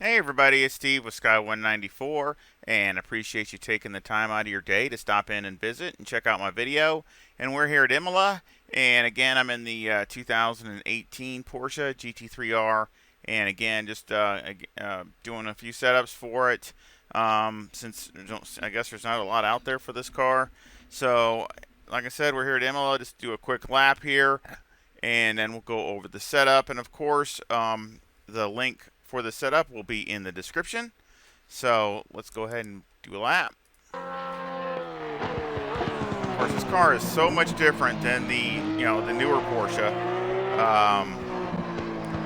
Hey everybody, it's Steve with Sky 194, and appreciate you taking the time out of your day to stop in and visit and check out my video. And we're here at IMOLA, and again, I'm in the 2018 Porsche GT3R, and again, just doing a few setups for it. Since I guess there's not a lot out there for this car, so like I said, we're here at IMOLA. Just do a quick lap here, and then we'll go over the setup, and of course, the link for the setup will be in the description. So let's go ahead and do a lap. Of course, this car is so much different than the newer Porsche, um,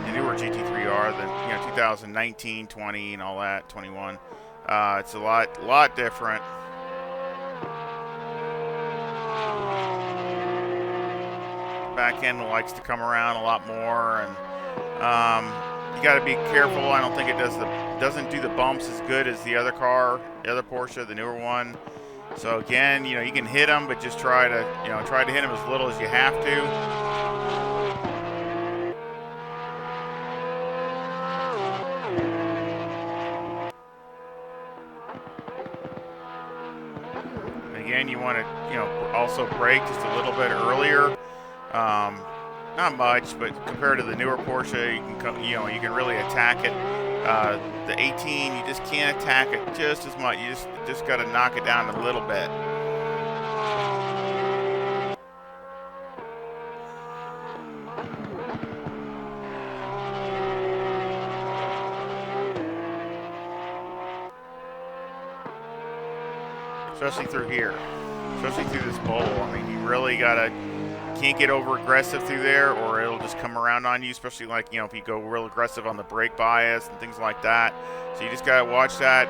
the newer GT3R, the 2019, 20, and all that, 21. It's a lot different. Back end likes to come around a lot more, and you got to be careful. I don't think it doesn't do the bumps as good as the other car, the other Porsche, the newer one. So again, you can hit them, but just try to hit them as little as you have to. Again, you want to also brake just a little bit earlier. Not much, but compared to the newer Porsche, you can really attack it. The 18, you just can't attack it just as much. You just got to knock it down a little bit. Especially through here, especially through this bowl. I mean, you really can't get over aggressive through there, or it'll just come around on you. Especially if you go real aggressive on the brake bias and things like that. So you just gotta watch that.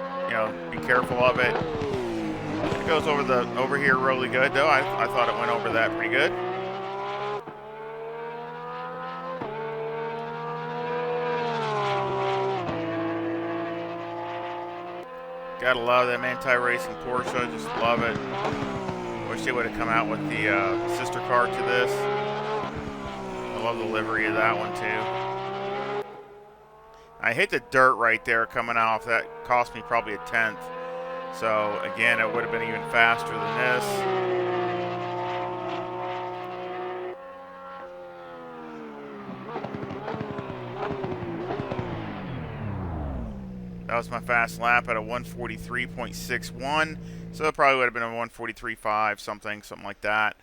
Be careful of it. It goes over here really good though. I thought it went over that pretty good. Gotta love them anti-racing Porsche. Just love it. Wish they would have come out with the sister car to this. I love the livery of that one too. I hit the dirt right there coming off. That cost me probably a tenth. So again, it would have been even faster than this. That was my fast lap at a 143.61. So it probably would have been a 143.5, something like that.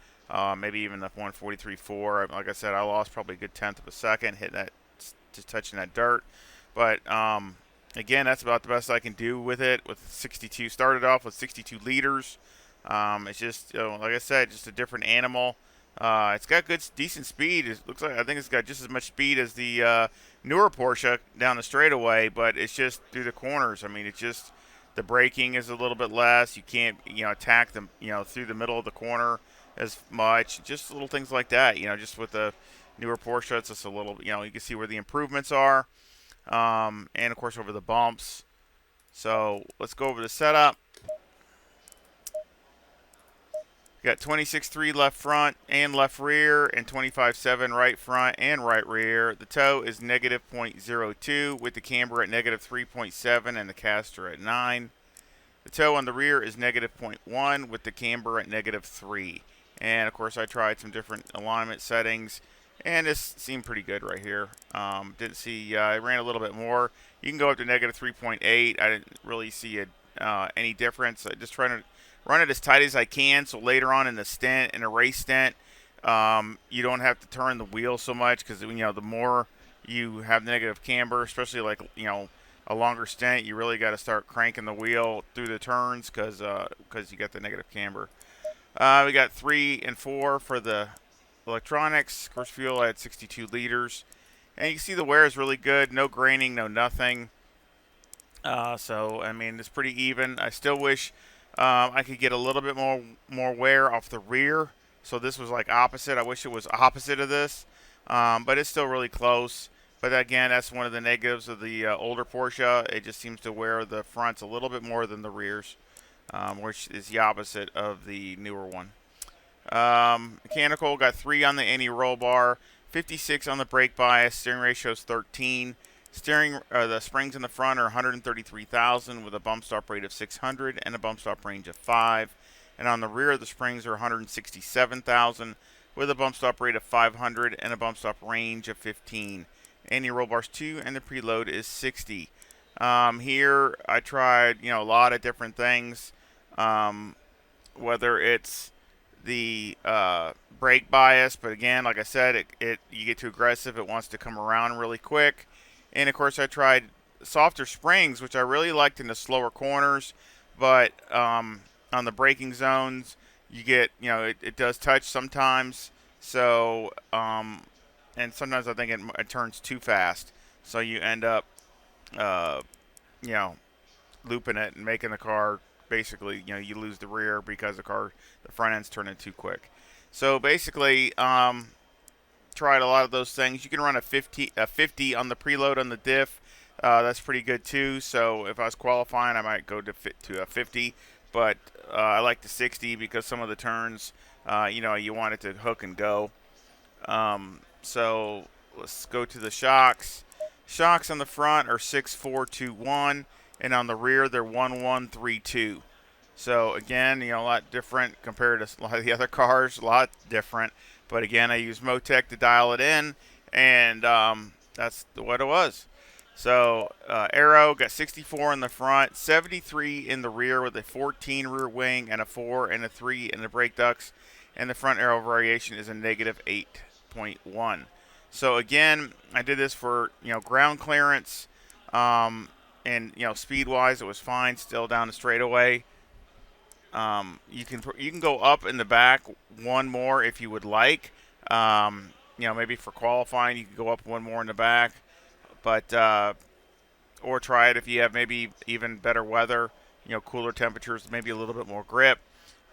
Maybe even a 143.4. Like I said, I lost probably a good tenth of a second hitting that, just touching that dirt. But again, that's about the best I can do with it. With 62, started off with 62 liters. It's just, like I said, just a different animal. It's got decent speed. It looks like I think it's got just as much speed as the newer Porsche down the straightaway, but it's just through the corners. I mean, it's just the braking is a little bit less. You can't attack them through the middle of the corner as much. Just little things like that. Just with the newer Porsche, it's just a little. You can see where the improvements are, and of course over the bumps. So let's go over the setup. Got 26.3 left front and left rear, and 25.7 right front and right rear. The toe is negative 0.02 with the camber at negative 3.7 and the caster at 9. The toe on the rear is negative 0.1 with the camber at negative 3. And of course I tried some different alignment settings, and this seemed pretty good right here. Didn't see, I ran a little bit more. You can go up to negative 3.8. I didn't really see any difference. I just trying to run it as tight as I can, so later on in a race stint, you don't have to turn the wheel so much, because the more you have negative camber, especially like a longer stint, you really got to start cranking the wheel through the turns because you got the negative camber. We got 3 and 4 for the electronics. Of course, fuel at 62 liters, and you can see the wear is really good. No graining, no nothing. So I mean, it's pretty even. I still wish I could get a little bit more wear off the rear. So this was like opposite. I wish it was opposite of this, but it's still really close. But again, that's one of the negatives of the older Porsche. It just seems to wear the fronts a little bit more than the rears, which is the opposite of the newer one. Mechanical, got 3 on the anti-roll bar, 56 on the brake bias, steering ratio is 13, The springs in the front are 133,000 with a bump stop rate of 600 and a bump stop range of 5. And on the rear, the springs are 167,000 with a bump stop rate of 500 and a bump stop range of 15. And your roll bars 2 and the preload is 60. Here I tried, a lot of different things. Whether it's the brake bias, but again, like I said, you get too aggressive, it wants to come around really quick. And of course, I tried softer springs, which I really liked in the slower corners, but on the braking zones, you get, it does touch sometimes. So, and sometimes I think it turns too fast, so you end up, uh, you know, looping it and making the car basically, you lose the rear because the front end's turning too quick. So basically, tried a lot of those things. You can run a 50 on the preload on the diff. That's pretty good too. So if I was qualifying, I might go to a 50, but I like the 60 because some of the turns, you want it to hook and go. So let's go to the shocks. Shocks on the front are 6421, and on the rear they're 1132. So again, a lot different compared to a lot of the other cars. A lot different, but again, I use Motec to dial it in, and that's what it was. So Aero got 64 in the front, 73 in the rear with a 14 rear wing and a 4 and a 3 in the brake ducts, and the front aero variation is a negative 8.1. So again, I did this for ground clearance, and speed wise it was fine. Still down the straightaway. You can go up in the back one more if you would like. Maybe for qualifying you can go up one more in the back, but or try it if you have maybe even better weather, cooler temperatures, maybe a little bit more grip.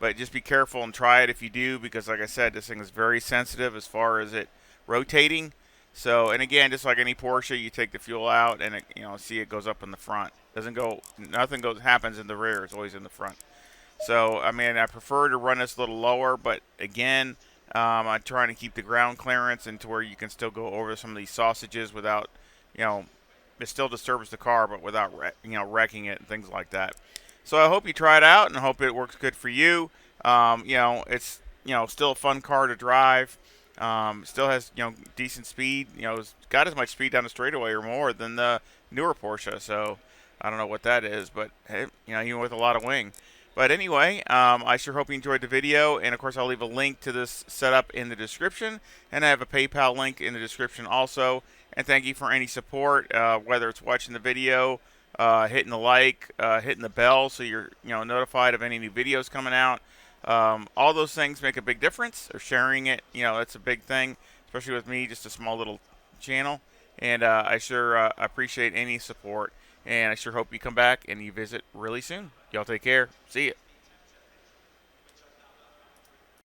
But just be careful and try it if you do, because like I said, this thing is very sensitive as far as it rotating. So, and again, just like any Porsche, you take the fuel out and it goes up in the front. Nothing happens in the rear. It's always in the front. So, I mean, I prefer to run this a little lower, but again, I'm trying to keep the ground clearance and to where you can still go over some of these sausages without, it still disturbs the car, but without, wrecking it and things like that. So I hope you try it out and I hope it works good for you. It's, still a fun car to drive. Still has, decent speed. It's got as much speed down the straightaway or more than the newer Porsche. So I don't know what that is, but hey, even with a lot of wing. But anyway, I sure hope you enjoyed the video, and of course I'll leave a link to this setup in the description, and I have a PayPal link in the description also. And thank you for any support, whether it's watching the video, hitting the like, hitting the bell so you're notified of any new videos coming out. All those things make a big difference. Or sharing it, that's a big thing, especially with me, just a small little channel. And I sure appreciate any support. And I sure hope you come back and you visit really soon. Y'all take care. See ya.